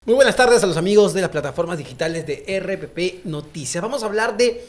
Muy buenas tardes a los amigos de las plataformas digitales de RPP Noticias. Vamos a hablar de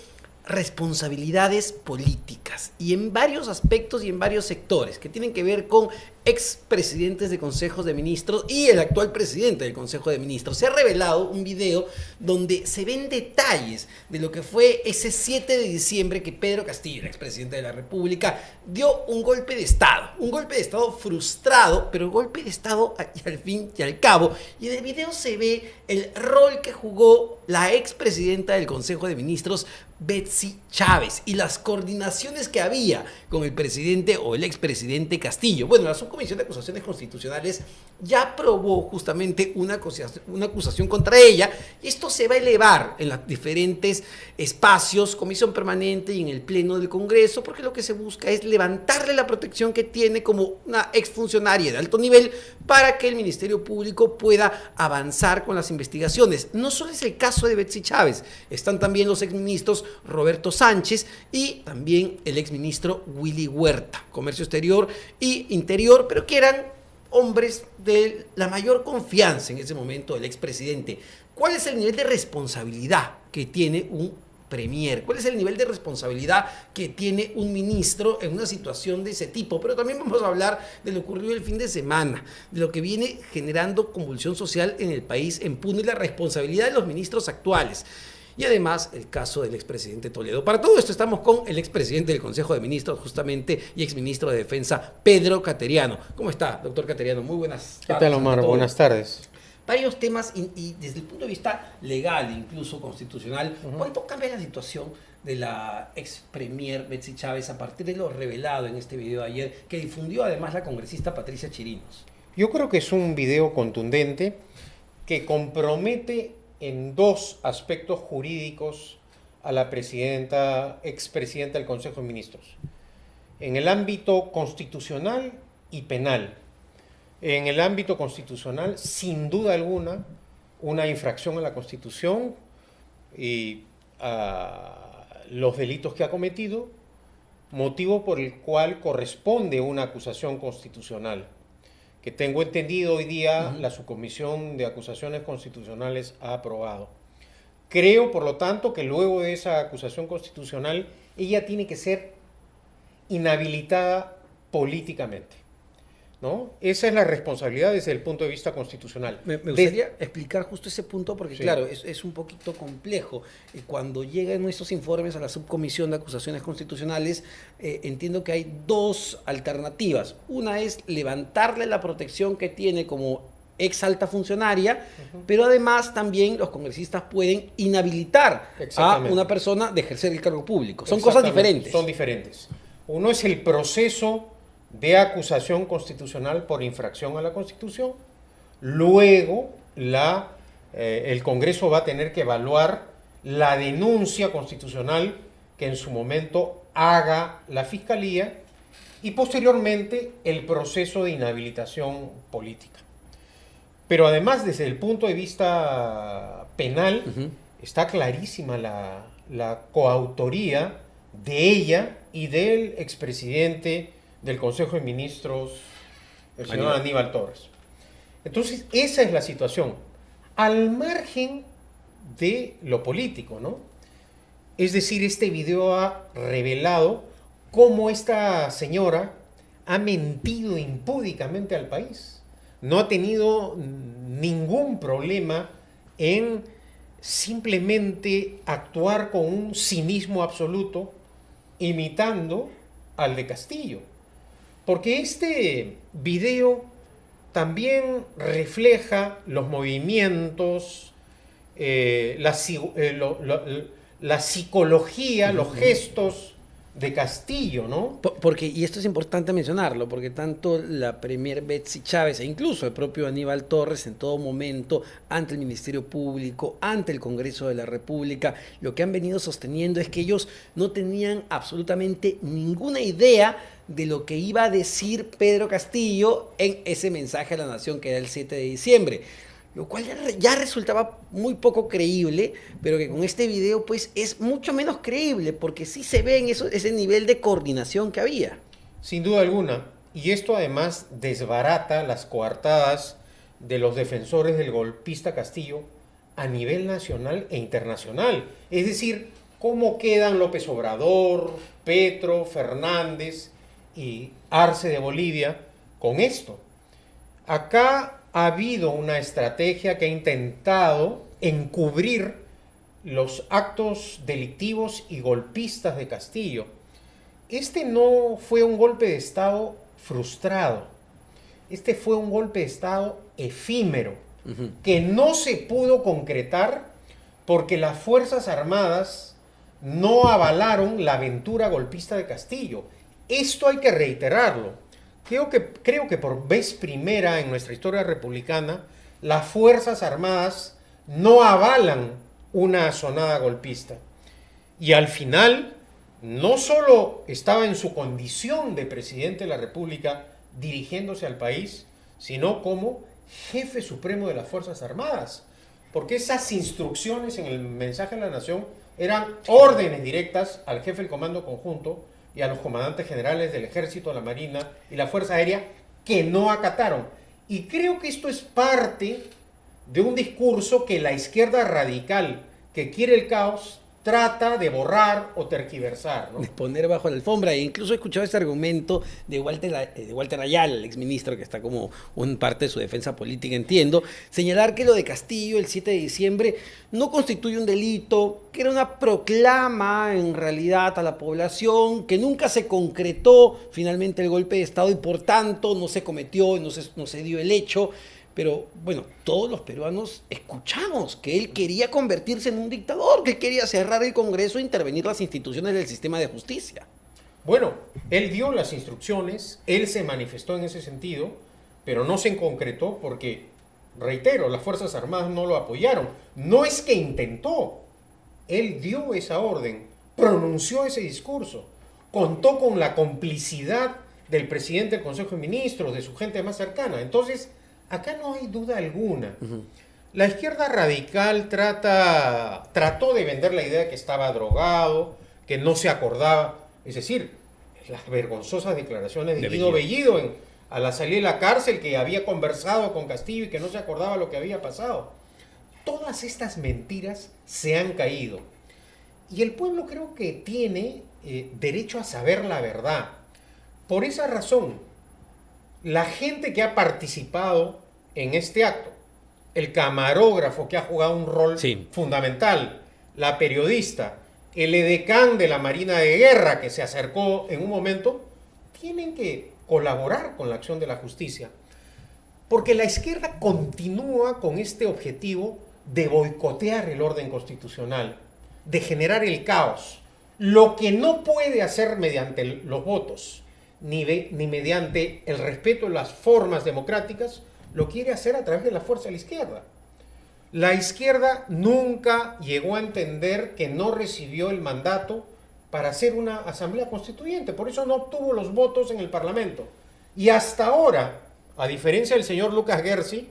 responsabilidades políticas y en varios aspectos y en varios sectores que tienen que ver con expresidentes de consejos de ministros y el actual presidente del Consejo de Ministros. Se ha revelado un video donde se ven detalles de lo que fue ese 7 de diciembre que Pedro Castillo, el expresidente de la República, dio un golpe de Estado frustrado, pero golpe de Estado al fin y al cabo. Y en el video se ve el rol que jugó la expresidenta del Consejo de Ministros, Betsy Chávez, y las coordinaciones que había con el presidente o el expresidente Castillo. Bueno, la Subcomisión de Acusaciones Constitucionales ya aprobó justamente una acusación contra ella, y esto se va a elevar en los diferentes espacios, comisión permanente y en el pleno del Congreso, porque lo que se busca es levantarle la protección que tiene como una exfuncionaria de alto nivel para que el Ministerio Público pueda avanzar con las investigaciones. No solo es el caso de Betsy Chávez, están también los exministros Roberto Sánchez y también el exministro Willy Huerta, Comercio Exterior y Interior, pero que eran hombres de la mayor confianza en ese momento del expresidente. ¿Cuál es el nivel de responsabilidad que tiene un premier? ¿Cuál es el nivel de responsabilidad que tiene un ministro en una situación de ese tipo? Pero también vamos a hablar de lo ocurrido el fin de semana, de lo que viene generando convulsión social en el país en Puno y la responsabilidad de los ministros actuales. Y además el caso del expresidente Toledo. Para todo esto estamos con el expresidente del Consejo de Ministros justamente y exministro de Defensa, Pedro Cateriano. ¿Cómo está, doctor Cateriano? Muy buenas tardes. ¿Qué tal, Omar? Buenas tardes. Varios temas y desde el punto de vista legal, incluso constitucional, ¿cuánto cambia la situación de la ex premier Betsy Chávez a partir de lo revelado en este video de ayer que difundió además la congresista Patricia Chirinos? Yo creo que es un video contundente que compromete en dos aspectos jurídicos a la expresidenta del Consejo de Ministros, en el ámbito constitucional y penal. En el ámbito constitucional, sin duda alguna, una infracción a la Constitución y a los delitos que ha cometido, motivo por el cual corresponde una acusación constitucional, que tengo entendido hoy día la Subcomisión de Acusaciones Constitucionales ha aprobado. Creo, por lo tanto, que luego de esa acusación constitucional, ella tiene que ser inhabilitada políticamente, ¿no? Esa es la responsabilidad desde el punto de vista constitucional. Me gustaría explicar justo ese punto porque, sí, claro, es un poquito complejo. Cuando llegan estos informes a la Subcomisión de Acusaciones Constitucionales, entiendo que hay dos alternativas. Una es levantarle la protección que tiene como ex alta funcionaria, pero además también los congresistas pueden inhabilitar a una persona de ejercer el cargo público. Son cosas diferentes. Son diferentes. Uno es el proceso de acusación constitucional por infracción a la Constitución. Luego el Congreso va a tener que evaluar la denuncia constitucional que en su momento haga la Fiscalía y posteriormente el proceso de inhabilitación política. Pero además, desde el punto de vista penal, está clarísima la coautoría de ella y del expresidente del Consejo de Ministros, el señor Aníbal Torres. Entonces, esa es la situación, al margen de lo político, ¿no? Es decir, este video ha revelado cómo esta señora ha mentido impúdicamente al país. No ha tenido ningún problema en simplemente actuar con un cinismo absoluto, imitando al de Castillo. Porque este video también refleja los movimientos, la psicología, los gestos de Castillo, ¿no? Porque, y esto es importante mencionarlo, porque tanto la premier Betsy Chávez e incluso el propio Aníbal Torres en todo momento, ante el Ministerio Público, ante el Congreso de la República, lo que han venido sosteniendo es que ellos no tenían absolutamente ninguna idea de lo que iba a decir Pedro Castillo en ese mensaje a la nación que era el 7 de diciembre. Lo cual ya resultaba muy poco creíble, pero que con este video pues es mucho menos creíble, porque sí se ve en ese nivel de coordinación que había. Sin duda alguna, y esto además desbarata las coartadas de los defensores del golpista Castillo a nivel nacional e internacional. Es decir, cómo quedan López Obrador, Petro, Fernández y Arce de Bolivia con esto. Acá ha habido una estrategia que ha intentado encubrir los actos delictivos y golpistas de Castillo. Este no fue un golpe de Estado frustrado. Este fue un golpe de Estado efímero, que no se pudo concretar porque las Fuerzas Armadas no avalaron la aventura golpista de Castillo. Esto hay que reiterarlo. Creo que por vez primera en nuestra historia republicana, las Fuerzas Armadas no avalan una asonada golpista. Y al final, no solo estaba en su condición de presidente de la República dirigiéndose al país, sino como jefe supremo de las Fuerzas Armadas. Porque esas instrucciones en el mensaje a la Nación eran órdenes directas al jefe del Comando Conjunto y a los comandantes generales del Ejército, la Marina y la Fuerza Aérea, que no acataron. Y creo que esto es parte de un discurso que la izquierda radical, que quiere el caos, trata de borrar o tergiversar, ¿no? De poner bajo la alfombra. E incluso he escuchado este argumento de Walter Ayala, el exministro, que está como un parte de su defensa política, entiendo, señalar que lo de Castillo el 7 de diciembre no constituye un delito, que era una proclama en realidad a la población, que nunca se concretó finalmente el golpe de Estado y por tanto no se cometió, no se dio el hecho. Pero bueno, todos los peruanos escuchamos que él quería convertirse en un dictador, que quería cerrar el Congreso e intervenir las instituciones del sistema de justicia. Bueno, él dio las instrucciones, él se manifestó en ese sentido, pero no se concretó porque, reitero, las Fuerzas Armadas no lo apoyaron. No es que intentó, él dio esa orden, pronunció ese discurso, contó con la complicidad del presidente del Consejo de Ministros, de su gente más cercana. Entonces, acá no hay duda alguna. La izquierda radical trató de vender la idea de que estaba drogado, que no se acordaba. Es decir, las vergonzosas declaraciones de Guido Bellido a la salida de la cárcel, que había conversado con Castillo y que no se acordaba lo que había pasado. Todas estas mentiras se han caído. Y el pueblo creo que tiene derecho a saber la verdad. Por esa razón, la gente que ha participado en este acto, el camarógrafo que ha jugado un rol fundamental, la periodista, el edecán de la Marina de Guerra que se acercó en un momento, tienen que colaborar con la acción de la justicia. Porque la izquierda continúa con este objetivo de boicotear el orden constitucional, de generar el caos. Lo que no puede hacer mediante los votos, ni mediante el respeto a las formas democráticas, lo quiere hacer a través de la fuerza de la izquierda. La izquierda nunca llegó a entender que no recibió el mandato para hacer una asamblea constituyente, por eso no obtuvo los votos en el Parlamento. Y hasta ahora, a diferencia del señor Lucas Gersi,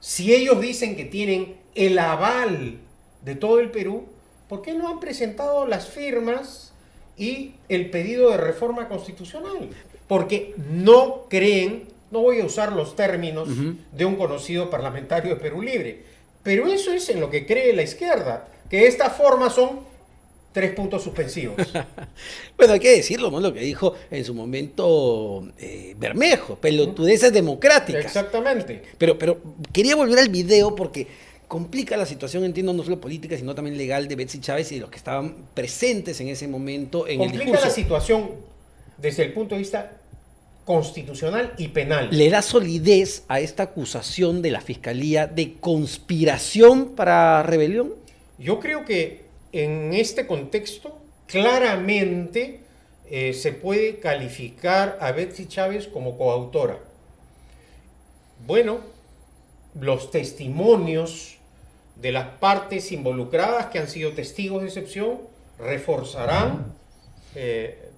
si ellos dicen que tienen el aval de todo el Perú, ¿por qué no han presentado las firmas y el pedido de reforma constitucional? Porque no creen, no voy a usar los términos de un conocido parlamentario de Perú Libre, pero eso es en lo que cree la izquierda, que estas formas son 3 puntos suspensivos. Bueno, hay que decirlo, ¿no? Lo que dijo en su momento Bermejo, pelotudeces democráticas. Exactamente. Pero quería volver al video porque complica la situación, entiendo, no solo política, sino también legal de Betsy Chávez y de los que estaban presentes en ese momento en el discurso. Complica la situación desde el punto de vista constitucional y penal. ¿Le da solidez a esta acusación de la Fiscalía de conspiración para rebelión? Yo creo que en este contexto claramente se puede calificar a Betsy Chávez como coautora. Bueno, los testimonios de las partes involucradas que han sido testigos de excepción reforzarán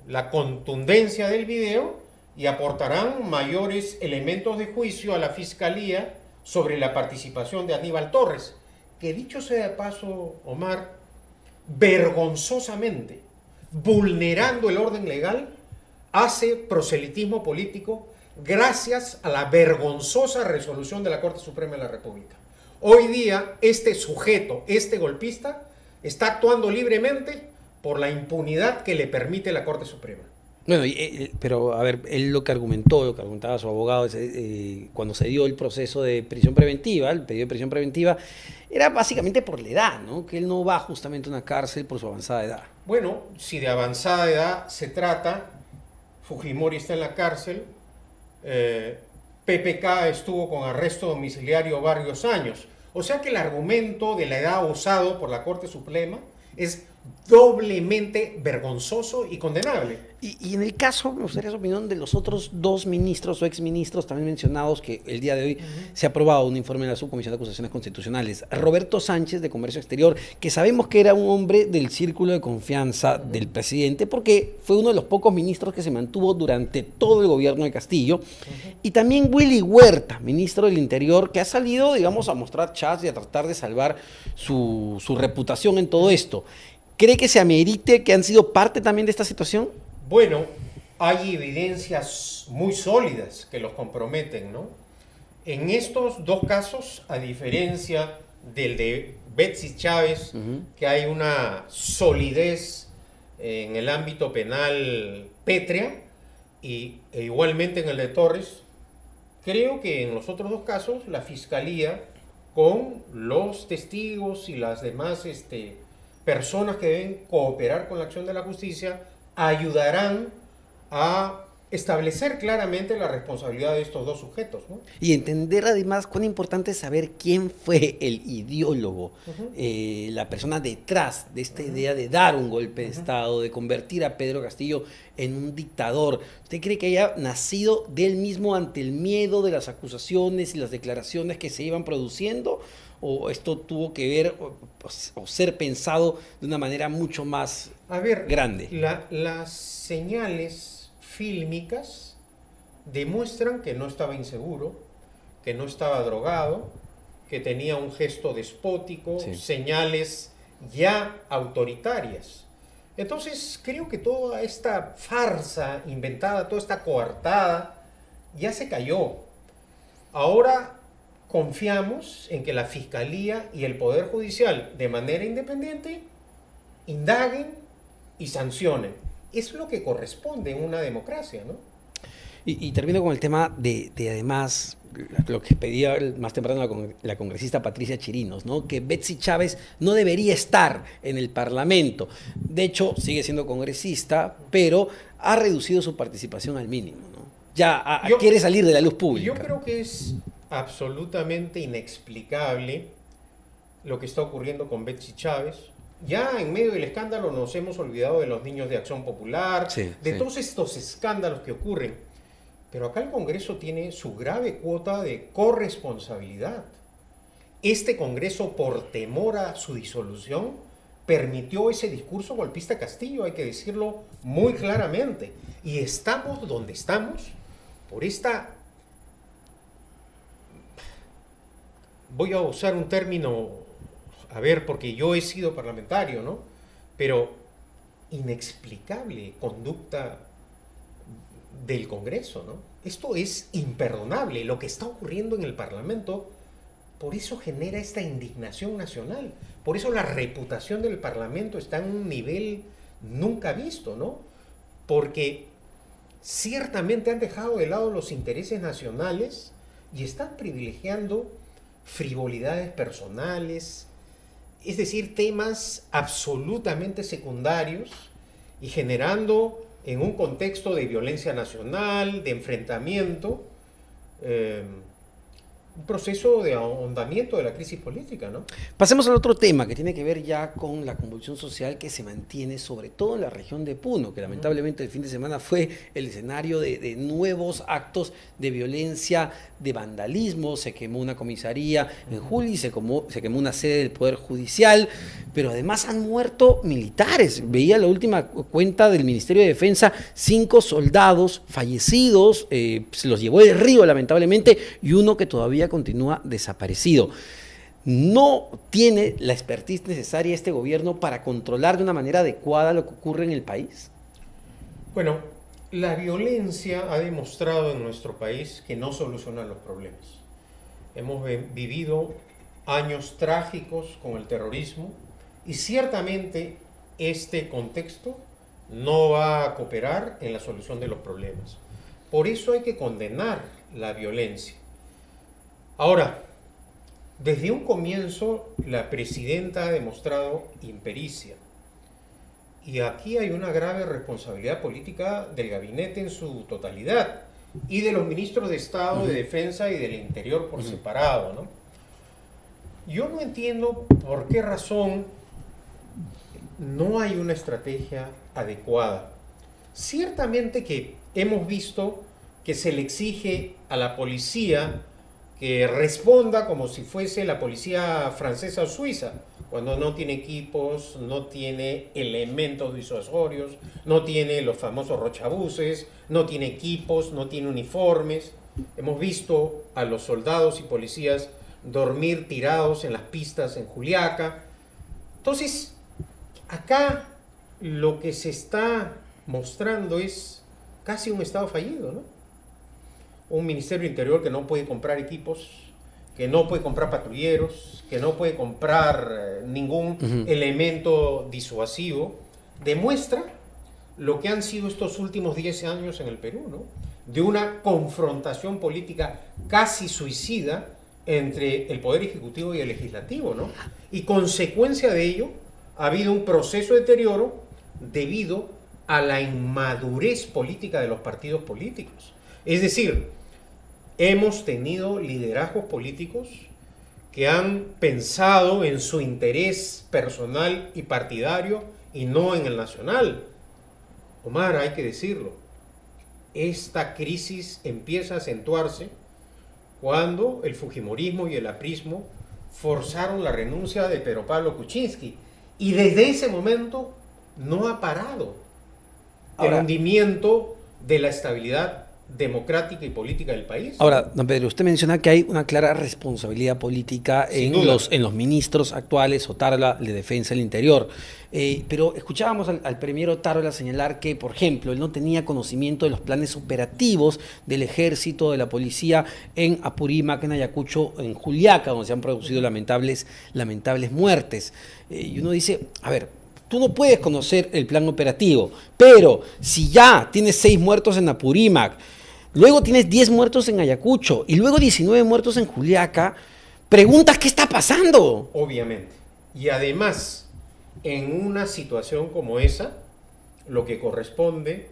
la contundencia del video y aportarán mayores elementos de juicio a la Fiscalía sobre la participación de Aníbal Torres, que dicho sea de paso, Omar, vergonzosamente, vulnerando el orden legal, hace proselitismo político gracias a la vergonzosa resolución de la Corte Suprema de la República. Hoy día, este sujeto, este golpista, está actuando libremente por la impunidad que le permite la Corte Suprema. Bueno, pero a ver, él lo que argumentaba su abogado cuando se dio el proceso de prisión preventiva, el pedido de prisión preventiva, era básicamente por la edad, ¿no? Que él no va justamente a una cárcel por su avanzada edad. Bueno, si de avanzada edad se trata, Fujimori está en la cárcel, PPK estuvo con arresto domiciliario varios años. O sea que el argumento de la edad usado por la Corte Suprema es doblemente vergonzoso y condenable. Y en el caso, me gustaría su opinión de los otros dos ministros o exministros también mencionados, que el día de hoy se ha aprobado un informe de la Subcomisión de Acusaciones Constitucionales. Roberto Sánchez, de Comercio Exterior, que sabemos que era un hombre del círculo de confianza del presidente, porque fue uno de los pocos ministros que se mantuvo durante todo el gobierno de Castillo. Y también Willy Huerta, ministro del Interior, que ha salido, digamos, a mostrar chats y a tratar de salvar su reputación en todo esto. ¿Cree que se amerite que han sido parte también de esta situación? Bueno, hay evidencias muy sólidas que los comprometen, ¿no? En estos dos casos, a diferencia del de Betsy Chávez, que hay una solidez en el ámbito penal pétrea, e igualmente en el de Torres, creo que en los otros dos casos la Fiscalía, con los testigos y las demás personas que deben cooperar con la acción de la justicia, ayudarán a establecer claramente la responsabilidad de estos dos sujetos, ¿no? Y entender además cuán importante es saber quién fue el ideólogo, la persona detrás de esta idea de dar un golpe de Estado, de convertir a Pedro Castillo en un dictador. ¿Usted cree que haya nacido de él mismo ante el miedo de las acusaciones y las declaraciones que se iban produciendo? ¿O esto tuvo que ver o ser pensado de una manera mucho más grande? Las señales fílmicas demuestran que no estaba inseguro, que no estaba drogado, que tenía un gesto despótico, señales ya autoritarias. Entonces creo que toda esta farsa inventada, toda esta coartada, ya se cayó. Ahora confiamos en que la Fiscalía y el Poder Judicial, de manera independiente, indaguen y sancionen. Es lo que corresponde en una democracia, ¿no? Y termino con el tema de además, lo que pedía más temprano la congresista Patricia Chirinos, ¿no? Que Betsy Chávez no debería estar en el Parlamento. De hecho, sigue siendo congresista, pero ha reducido su participación al mínimo, ¿no? Ya quiere salir de la luz pública. Yo creo que es absolutamente inexplicable lo que está ocurriendo con Betsy Chávez. Ya en medio del escándalo nos hemos olvidado de los niños de Acción Popular, de todos estos escándalos que ocurren. Pero acá el Congreso tiene su grave cuota de corresponsabilidad. Este Congreso, por temor a su disolución, permitió ese discurso golpista Castillo, hay que decirlo muy claramente. Y estamos donde estamos por esta... Voy a usar un término, porque yo he sido parlamentario, ¿no? Pero inexplicable conducta del Congreso, ¿no? Esto es imperdonable, lo que está ocurriendo en el Parlamento, por eso genera esta indignación nacional, por eso la reputación del Parlamento está en un nivel nunca visto, ¿no? Porque ciertamente han dejado de lado los intereses nacionales y están privilegiando frivolidades personales, es decir, temas absolutamente secundarios y generando en un contexto de violencia nacional, de enfrentamiento, un proceso de ahondamiento de la crisis política, ¿no? Pasemos al otro tema que tiene que ver ya con la convulsión social que se mantiene sobre todo en la región de Puno, que lamentablemente el fin de semana fue el escenario de nuevos actos de violencia, de vandalismo. Se quemó una comisaría en Juli, se quemó una sede del Poder Judicial, pero además han muerto militares. Veía la última cuenta del Ministerio de Defensa, 5 soldados fallecidos, se los llevó el río lamentablemente, y uno que todavía continúa desaparecido. ¿No tiene la expertise necesaria este gobierno para controlar de una manera adecuada lo que ocurre en el país? Bueno, La violencia ha demostrado en nuestro país que no soluciona los problemas. Hemos vivido años trágicos con el terrorismo y ciertamente este contexto no va a cooperar en la solución de los problemas. Por eso hay que condenar la violencia. Ahora, desde un comienzo la presidenta ha demostrado impericia. Y aquí hay una grave responsabilidad política del gabinete en su totalidad y de los ministros de Estado, de Defensa y del Interior por separado, ¿no? Yo no entiendo por qué razón no hay una estrategia adecuada. Ciertamente que hemos visto que se le exige a la policía que responda como si fuese la policía francesa o suiza, cuando no tiene equipos, no tiene elementos disuasorios, no tiene los famosos rochabuses, no tiene equipos, no tiene uniformes. Hemos visto a los soldados y policías dormir tirados en las pistas en Juliaca. Entonces, acá lo que se está mostrando es casi un Estado fallido, ¿no? Un Ministerio Interior que no puede comprar equipos, que no puede comprar patrulleros, que no puede comprar ningún elemento disuasivo, demuestra lo que han sido estos últimos 10 años en el Perú, ¿no? De una confrontación política casi suicida entre el Poder Ejecutivo y el Legislativo, ¿no? Y consecuencia de ello ha habido un proceso de deterioro debido a la inmadurez política de los partidos políticos. Es decir, hemos tenido liderazgos políticos que han pensado en su interés personal y partidario y no en el nacional. Omar, hay que decirlo, esta crisis empieza a acentuarse cuando el fujimorismo y el aprismo forzaron la renuncia de Pedro Pablo Kuczynski y desde ese momento no ha parado el hundimiento de la estabilidad democrática y política del país. Ahora, don Pedro, usted menciona que hay una clara responsabilidad política en los ministros actuales, Otárola, de Defensa del Interior. Pero escuchábamos al premier Otárola señalar que, por ejemplo, él no tenía conocimiento de los planes operativos del ejército, de la policía en Apurímac, en Ayacucho, en Juliaca, donde se han producido lamentables muertes. Y uno dice, a ver, tú no puedes conocer el plan operativo, pero si ya tienes 6 muertos en Apurímac, luego tienes 10 muertos en Ayacucho y luego 19 muertos en Juliaca, preguntas qué está pasando. Obviamente. Y además, en una situación como esa, lo que corresponde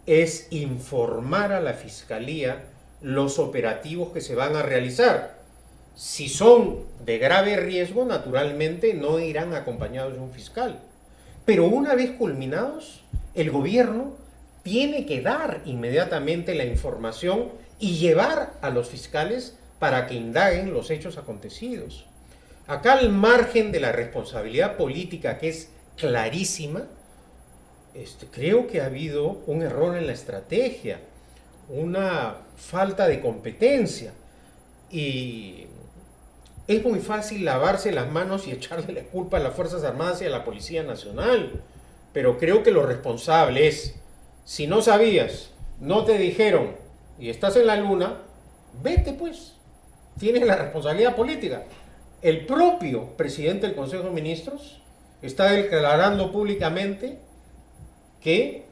es informar a la Fiscalía los operativos que se van a realizar. Si son de grave riesgo, naturalmente no irán acompañados de un fiscal. Pero una vez culminados, el gobierno tiene que dar inmediatamente la información y llevar a los fiscales para que indaguen los hechos acontecidos. Acá, al margen de la responsabilidad política, que es clarísima, creo que ha habido un error en la estrategia, una falta de competencia. Y es muy fácil lavarse las manos y echarle la culpa a las Fuerzas Armadas y a la Policía Nacional. Pero creo que lo responsable es, si no sabías, no te dijeron y estás en la luna, vete pues, tienes la responsabilidad política. El propio presidente del Consejo de Ministros está declarando públicamente que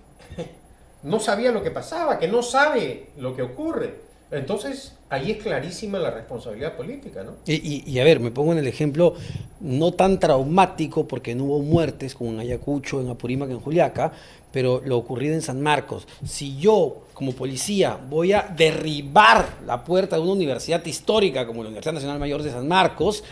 no sabía lo que pasaba, que no sabe lo que ocurre. Entonces, ahí es clarísima la responsabilidad política, ¿no? Y a ver, me pongo en el ejemplo no tan traumático porque no hubo muertes como en Ayacucho, en Apurímac, en Juliaca, pero lo ocurrido en San Marcos. Si yo, como policía, voy a derribar la puerta de una universidad histórica como la Universidad Nacional Mayor de San Marcos,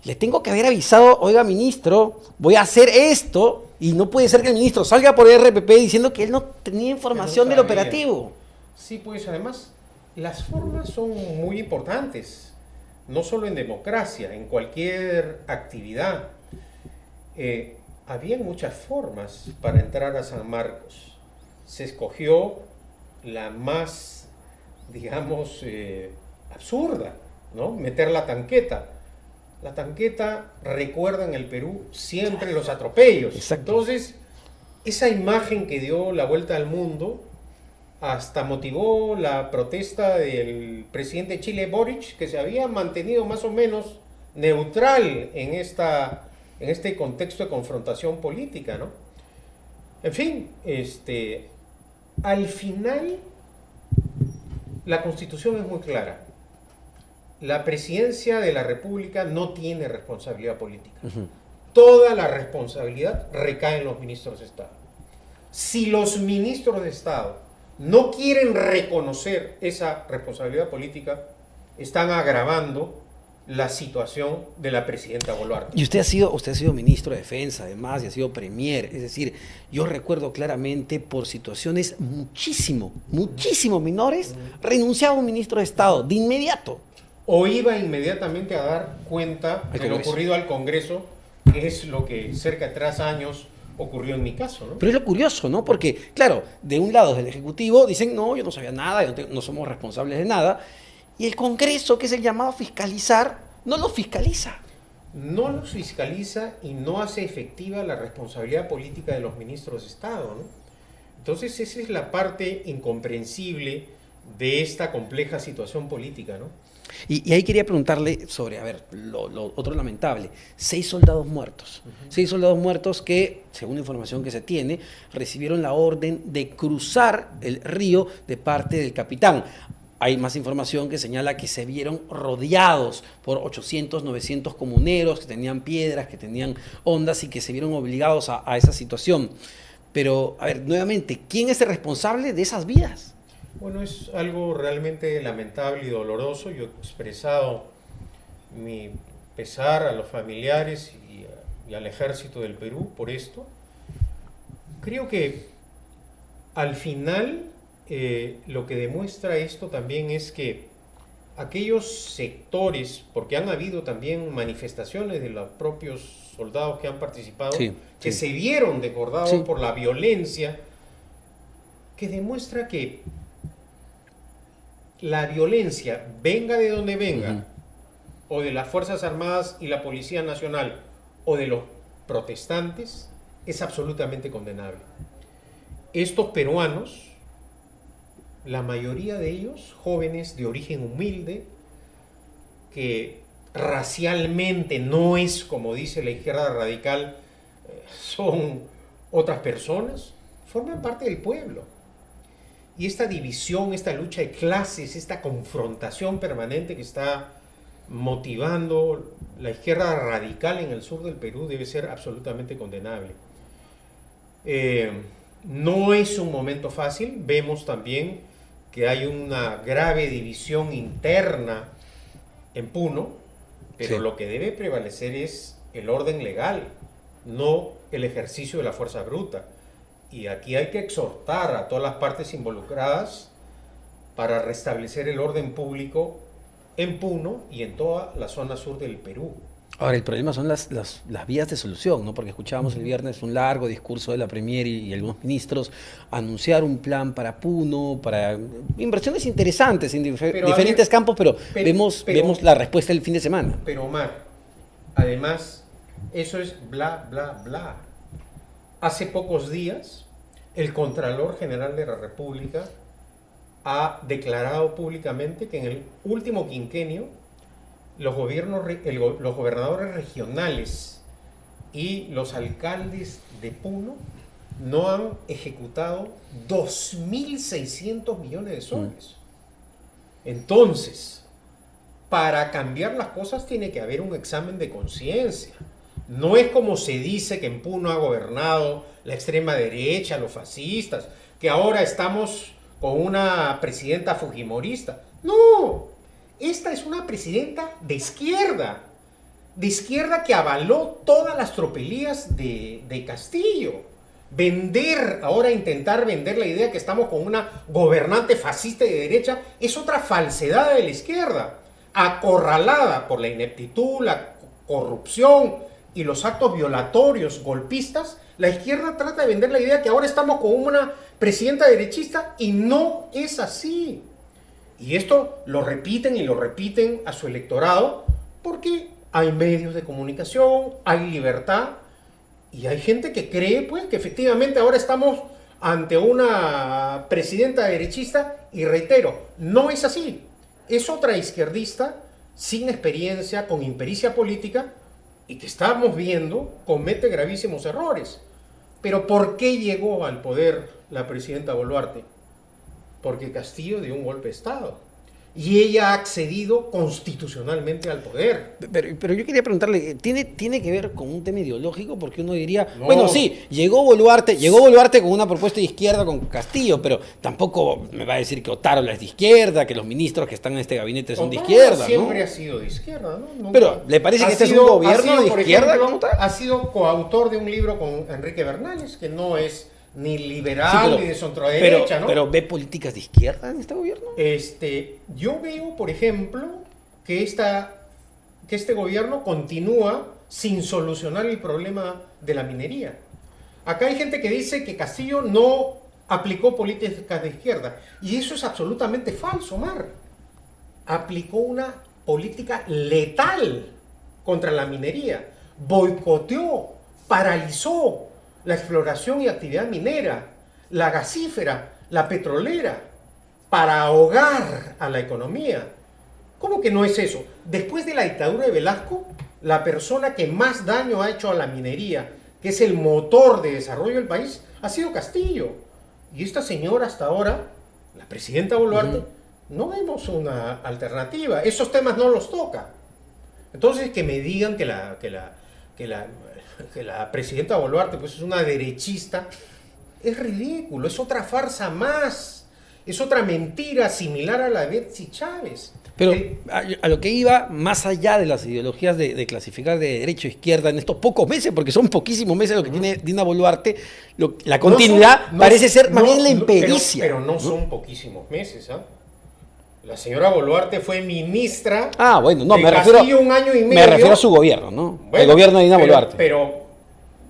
le tengo que haber avisado, oiga, ministro, voy a hacer esto, y no puede ser que el ministro salga por el RPP diciendo que él no tenía información del operativo. Sí, pues además, las formas son muy importantes, no solo en democracia, en cualquier actividad. Había muchas formas para entrar a San Marcos. Se escogió la más, digamos, absurda, ¿no? Meter la tanqueta. La tanqueta recuerda en el Perú siempre los atropellos. Exacto. Entonces, esa imagen que dio la vuelta al mundo hasta motivó la protesta del presidente de Chile, Boric, que se había mantenido más o menos neutral en este contexto de confrontación política, ¿no? En fin, al final la Constitución es muy clara. La presidencia de la República no tiene responsabilidad política. Toda la responsabilidad recae en los ministros de Estado. Si los ministros de Estado no quieren reconocer esa responsabilidad política, están agravando la situación de la presidenta Boluarte. Y usted ha sido ministro de Defensa, además, y ha sido premier. Es decir, yo recuerdo claramente por situaciones muchísimo menores, renunciaba un ministro de Estado de inmediato. O iba inmediatamente a dar cuenta de lo ocurrido al Congreso, que es lo que cerca de 3 años ocurrió en mi caso, ¿no? Pero es lo curioso, ¿no? Porque, claro, de un lado del Ejecutivo dicen, no, yo no sabía nada, no somos responsables de nada. Y el Congreso, que es el llamado a fiscalizar, no lo fiscaliza. No los fiscaliza y no hace efectiva la responsabilidad política de los ministros de Estado, ¿no? Entonces esa es la parte incomprensible de esta compleja situación política, ¿no? Y ahí quería preguntarle sobre, a ver, lo otro lamentable, 6 soldados muertos. 6 soldados muertos que, según la información que se tiene, recibieron la orden de cruzar el río de parte del capitán. Hay más información que señala que se vieron rodeados por 800, 900 comuneros que tenían piedras, que tenían ondas y que se vieron obligados a esa situación. Pero, a ver, nuevamente, ¿quién es el responsable de esas vidas? Bueno, es algo realmente lamentable y doloroso. Yo he expresado mi pesar a los familiares y al ejército del Perú por esto. Creo que al final lo que demuestra esto también es que aquellos sectores, porque han habido también manifestaciones de los propios soldados que han participado, que se vieron desbordados por la violencia, que demuestra que la violencia, venga de donde venga, o de las Fuerzas Armadas y la Policía Nacional, o de los protestantes, es absolutamente condenable. Estos peruanos, la mayoría de ellos, jóvenes de origen humilde, que racialmente no es como dice la izquierda radical, son otras personas, forman parte del pueblo. Y esta división, esta lucha de clases, esta confrontación permanente que está motivando la izquierda radical en el sur del Perú debe ser absolutamente condenable. No es un momento fácil. Vemos también que hay una grave división interna en Puno, pero lo que debe prevalecer es el orden legal, no el ejercicio de la fuerza bruta. Y aquí hay que exhortar a todas las partes involucradas para restablecer el orden público en Puno y en toda la zona sur del Perú. Ahora, el problema son las vías de solución, ¿no? Porque escuchábamos el viernes un largo discurso de la Premier y algunos ministros anunciar un plan para Puno, para inversiones interesantes en diferentes campos, pero vemos la respuesta el fin de semana. Pero Omar, además, eso es bla, bla, bla. Hace pocos días, el Contralor General de la República ha declarado públicamente que en el último quinquenio los gobernadores regionales y los alcaldes de Puno no han ejecutado 2.600 millones de soles. Entonces, para cambiar las cosas tiene que haber un examen de conciencia. No es como se dice que en Puno ha gobernado la extrema derecha, los fascistas, que ahora estamos con una presidenta fujimorista. No, esta es una presidenta de izquierda que avaló todas las tropelías de Castillo. Intentar vender la idea que estamos con una gobernante fascista de derecha es otra falsedad de la izquierda, acorralada por la ineptitud, la corrupción y los actos violatorios, golpistas. La izquierda trata de vender la idea que ahora estamos con una presidenta derechista y no es así. Y esto lo repiten y lo repiten a su electorado porque hay medios de comunicación, hay libertad y hay gente que cree pues que efectivamente ahora estamos ante una presidenta derechista, y reitero, no es así. Es otra izquierdista sin experiencia, con impericia política, y que estamos viendo comete gravísimos errores. Pero ¿por qué llegó al poder la presidenta Boluarte? Porque Castillo dio un golpe de Estado. Y ella ha accedido constitucionalmente al poder. Pero yo quería preguntarle, ¿tiene que ver con un tema ideológico? Porque uno diría, No. bueno, sí, llegó Boluarte con una propuesta de izquierda con Castillo, pero tampoco me va a decir que Otárola es de izquierda, que los ministros que están en este gabinete son de izquierda, Siempre ¿no? ha sido de izquierda, ¿no? Nunca. Pero, ¿le parece que Ha este es sido- un gobierno ha sido, de por izquierda ejemplo, como tal? Ha sido coautor de un libro con Enrique Bernales, que no es ni Sí, liberal ni de centroderecha, ¿no? Pero ¿ve políticas de izquierda en este gobierno? Yo veo, por ejemplo, que este gobierno continúa sin solucionar el problema de la minería. Acá hay gente que dice que Castillo no aplicó políticas de izquierda, y eso es absolutamente falso, Mar. Aplicó una política letal contra la minería, boicoteó, paralizó la exploración y actividad minera, la gasífera, la petrolera, para ahogar a la economía. ¿Cómo que no es eso? Después de la dictadura de Velasco, la persona que más daño ha hecho a la minería, que es el motor de desarrollo del país, ha sido Castillo. Y esta señora hasta ahora, la presidenta Boluarte, no vemos una alternativa. Esos temas no los toca. Entonces, que me digan que la presidenta Boluarte pues, es una derechista, es ridículo, es otra farsa más. Es otra mentira similar a la de Betsy Chávez. Pero a lo que iba, más allá de las ideologías de clasificar de derecha o izquierda en estos pocos meses, porque son poquísimos meses lo que tiene Dina Boluarte, la continuidad parece ser más bien la impericia. Pero no son poquísimos meses, ¿ah? La señora Boluarte fue ministra Bueno, no, de me Castillo refiero, un año y medio. me refiero a su gobierno, ¿no? Bueno, el gobierno de Dina Boluarte. Pero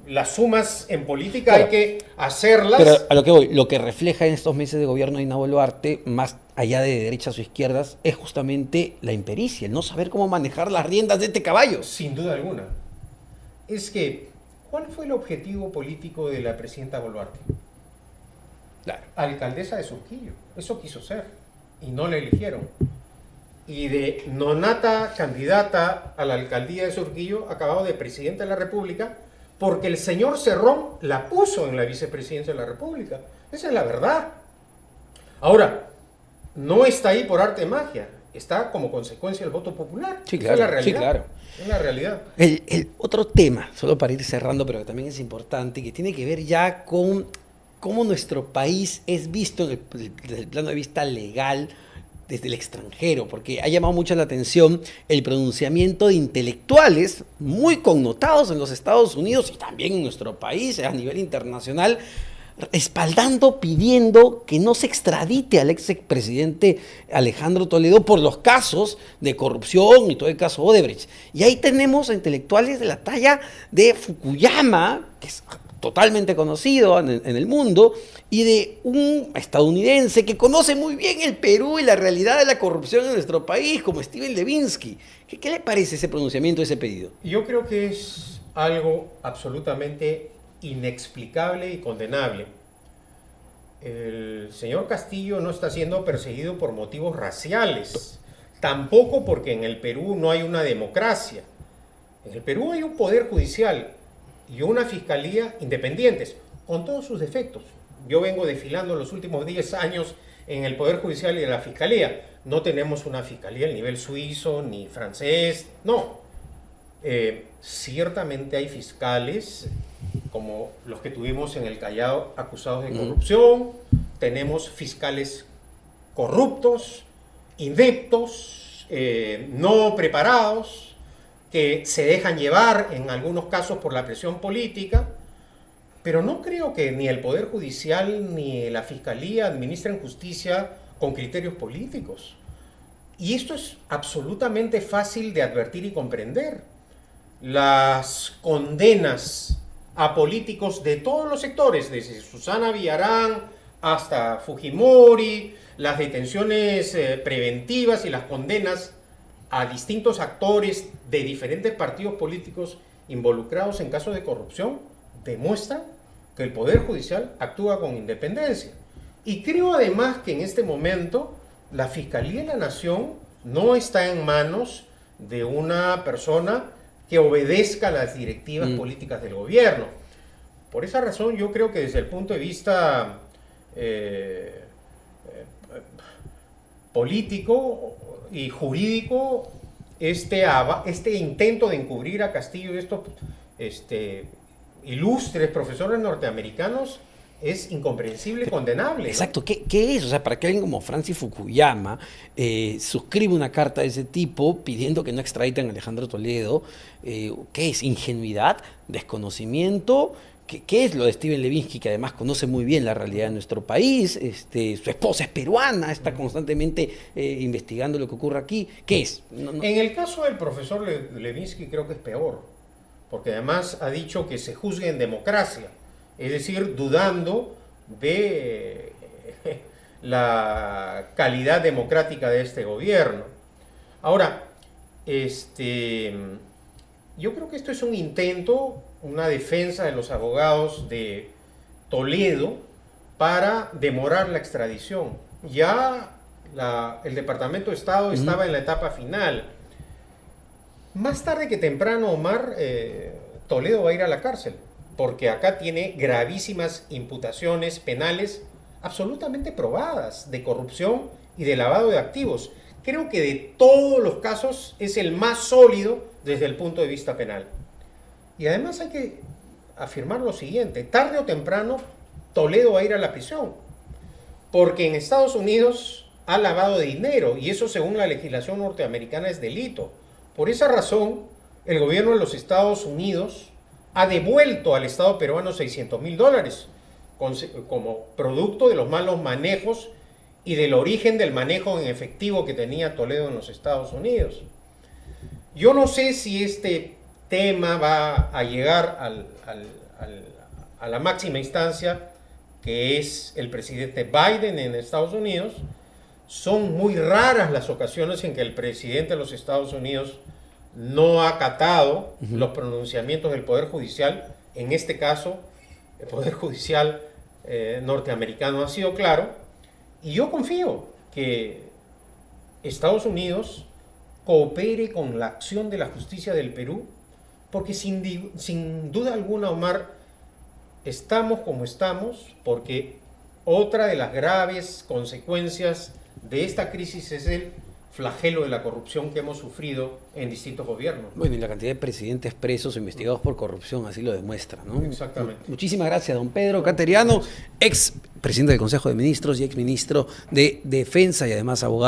las sumas en política Claro. hay que hacerlas. Pero a lo que voy, lo que refleja en estos meses de gobierno de Dina Boluarte, más allá de derechas o izquierdas, es justamente la impericia, el no saber cómo manejar las riendas de este caballo. Sin duda alguna. Es que, ¿cuál fue el objetivo político de la presidenta Boluarte? Claro. Alcaldesa de Surquillo. Eso quiso ser. Y no la eligieron. Y de nonata candidata a la alcaldía de Surquillo, acabado de presidenta de la República, porque el señor Cerrón la puso en la vicepresidencia de la República. Esa es la verdad. Ahora, no está ahí por arte de magia. Está como consecuencia del voto popular. Sí, Esa claro, es la realidad. sí, claro. Es la realidad. El otro tema, solo para ir cerrando, pero que también es importante, que tiene que ver ya con cómo nuestro país es visto desde el plano de vista legal desde el extranjero, porque ha llamado mucho la atención el pronunciamiento de intelectuales muy connotados en los Estados Unidos y también en nuestro país a nivel internacional, respaldando, pidiendo que no se extradite al expresidente Alejandro Toledo por los casos de corrupción y todo el caso Odebrecht. Y ahí tenemos a intelectuales de la talla de Fukuyama, que es totalmente conocido en el mundo, y de un estadounidense que conoce muy bien el Perú y la realidad de la corrupción en nuestro país, como Steven Levinsky. ¿Qué le parece ese pronunciamiento, ese pedido? Yo creo que es algo absolutamente inexplicable y condenable. El señor Castillo no está siendo perseguido por motivos raciales, tampoco porque en el Perú no hay una democracia. En el Perú hay un poder judicial y una fiscalía independientes, con todos sus defectos. Yo vengo desfilando los últimos 10 años en el Poder Judicial y en la Fiscalía. No tenemos una fiscalía al nivel suizo ni francés, no. Ciertamente hay fiscales como los que tuvimos en el Callao acusados de corrupción. Tenemos fiscales corruptos, ineptos, no preparados, que se dejan llevar en algunos casos por la presión política. Pero no creo que ni el Poder Judicial ni la Fiscalía administren justicia con criterios políticos. Y esto es absolutamente fácil de advertir y comprender. Las condenas a políticos de todos los sectores, desde Susana Villarán hasta Fujimori, las detenciones preventivas y las condenas a distintos actores de diferentes partidos políticos involucrados en casos de corrupción, demuestran que el Poder Judicial actúa con independencia. Y creo además que en este momento la Fiscalía de la Nación no está en manos de una persona que obedezca las directivas políticas del gobierno. Por esa razón yo creo que desde el punto de vista político y jurídico, este intento de encubrir a Castillo y estos ilustres profesores norteamericanos es incomprensible y condenable. Exacto, ¿no? ¿Qué es? O sea, para que alguien como Francis Fukuyama suscribe una carta de ese tipo pidiendo que no extraditen a Alejandro Toledo, ¿qué es? ¿Ingenuidad? ¿Desconocimiento? ¿Qué es lo de Steven Levinsky, que además conoce muy bien la realidad de nuestro país? Su esposa es peruana, está constantemente investigando lo que ocurre aquí. ¿Qué es? En el caso del profesor Levinsky creo que es peor, porque además ha dicho que se juzgue en democracia, es decir, dudando de la calidad democrática de este gobierno. Ahora, yo creo que esto es un intento, una defensa de los abogados de Toledo para demorar la extradición. Ya el Departamento de Estado estaba en la etapa final. Más tarde que temprano, Omar, Toledo va a ir a la cárcel, porque acá tiene gravísimas imputaciones penales absolutamente probadas de corrupción y de lavado de activos. Creo que de todos los casos es el más sólido desde el punto de vista penal. Y además hay que afirmar lo siguiente: tarde o temprano Toledo va a ir a la prisión, porque en Estados Unidos ha lavado dinero y eso, según la legislación norteamericana, es delito. Por esa razón, el gobierno de los Estados Unidos ha devuelto al Estado peruano $600.000 como producto de los malos manejos y del origen del manejo en efectivo que tenía Toledo en los Estados Unidos. Yo no sé si este tema va a llegar a la máxima instancia, que es el presidente Biden en Estados Unidos. Son muy raras las ocasiones en que el presidente de los Estados Unidos no ha acatado los pronunciamientos del Poder Judicial. En este caso, el Poder Judicial norteamericano ha sido claro, y yo confío que Estados Unidos coopere con la acción de la justicia del Perú, porque sin duda alguna, Omar, estamos como estamos porque otra de las graves consecuencias de esta crisis es el flagelo de la corrupción que hemos sufrido en distintos gobiernos. Bueno, y la cantidad de presidentes presos o investigados por corrupción así lo demuestra, ¿no? Exactamente. Muchísimas gracias, don Pedro Cateriano, ex presidente del Consejo de Ministros y ex ministro de Defensa y además abogado.